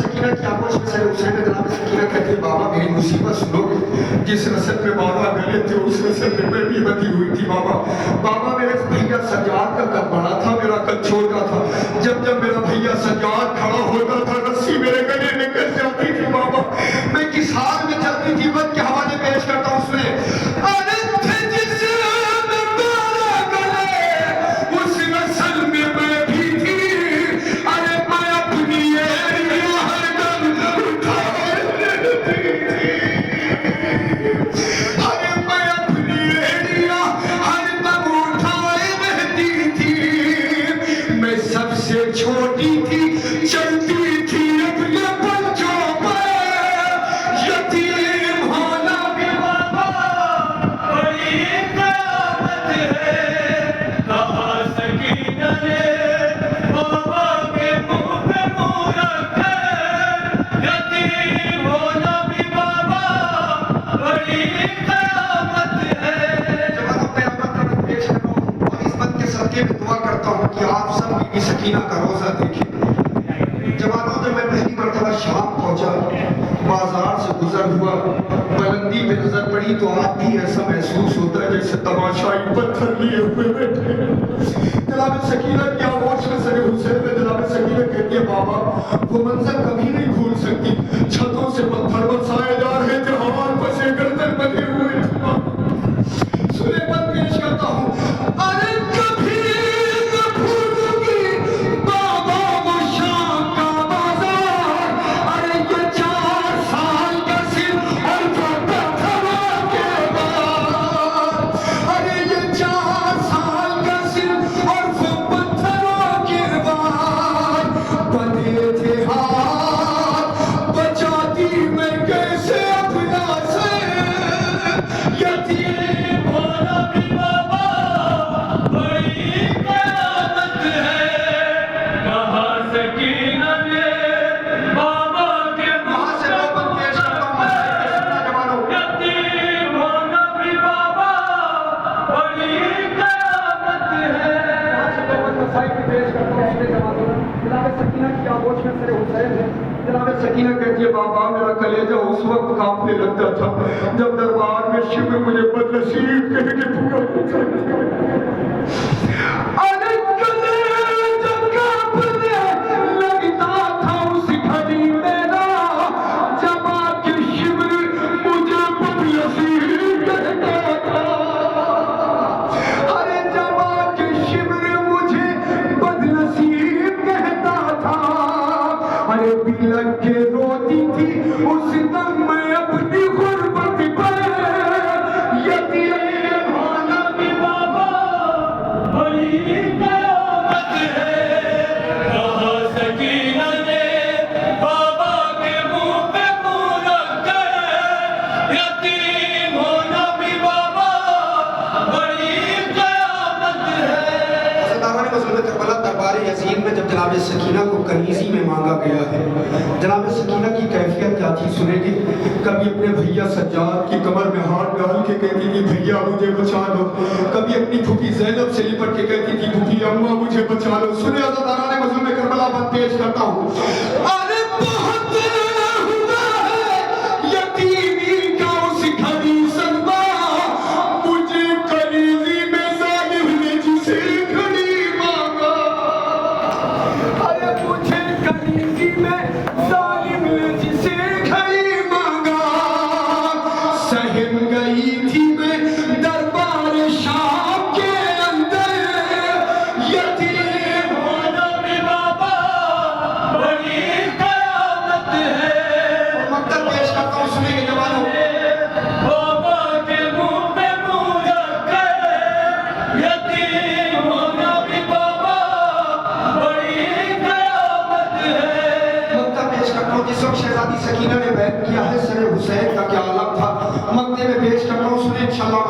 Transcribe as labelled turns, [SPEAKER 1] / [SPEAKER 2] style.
[SPEAKER 1] सकीना की आगोश में सर हुसैन ने जनाब सकीना कहती है बाबा मेरी मुसीबत सुनोगे, जिस नस्ल में बाबा गले थे उस नस्ल में मैं भी बंधी हुई थी बाबा। बाबा मेरे भैया सज्जाद का कद बड़ा था, मेरा कद छोटा था। जब जब मेरा भैया सज्जाद खड़ा होता था रस्सी मेरे गले में कस जाती थी बाबा। मैं किस हाल में चलती थी बद के हवाले पेश करता हूँ सुने। सकीना का रोजा देखे जवानों। जब मैं पहली मरतबा शाम पहुंचा, बाजार से गुजर हुआ, बुलंदी पे नजर पड़ी तो आज भी ऐसा महसूस होता है जैसे तमाशाई पत्थर लिए हुए बैठे। जनाब सकीना की आगोश में सर हुसैन में जनाब सकीना कहती है बाबा वो मंजर कभी नहीं भूल सकती। छतों से पत्थर बरसाए जा रहे थे, हवार बसे गर्दन बंधे हुए थे। सुने बंद पेश करता हूँ। अरे सकीना कहती है बाबा मेरा कलेजा उस वक्त कांपने लगता था जब दरबार में शिव मुझे बदनसीब कह के पुकारता था। अरे कलेजा कांपने लगता था उस घड़ी मेरा जब आके शिव मुझे बदनसीब कहता था। अरे जब आके शिव मुझे बदनसीब कहता था। अरे बिलक के रोती थी उस दम में अपनी गुर्बत पर। यतीम होना भी बाबा बड़ी क़यामत है। कहा सकीना ने बाबा के मुंह पे मुंह रख कर, यतीम होना भी बाबा बड़ी क़यामत है। सरदार ने करबला दरबार यजीद में जब जनाब सकीना को कनीज़ी में मांगा गया है, जनाब सकीना की कैफियत क्या थी सुनेंगे। कभी अपने भैया सज्जाद की कमर में हाथ डाल के कहती थी भैया मुझे बचा लो। कभी अपनी फूफी ज़ैनब से लिपट के कहती थी फूफी अम्मा मुझे बचा लो। सुने अज़ादाराने मज़लूम में करबला बात पेश करता हूँ। अरे बहुत हुआ है यतीमी का उस घड़ी सदमा, मुझे कनीज़ी में ज़ालिम ने जिसे घड़ी मांगा। अरे मुझे कनीज़ी में ज़ालिम ने जिसे घड़ी मांगा। सहम गई थी मैं दरबार शाम के अंदर। यतीम होना भी बाबा बड़ी क़यामत है। मकतब पेश करता हूँ सुनिए जवानों। बाबा के मुंह पे मुंह रख कर, यतीम होना भी बाबा बड़ी क़यामत है। मकतब पेश करता हूँ जिस वक्त शहजादी सकीना ने बैन किया है सर हुसैन का क्या आलम था। मकते में पेश करता हूँ सुने इंशाअल्लाह।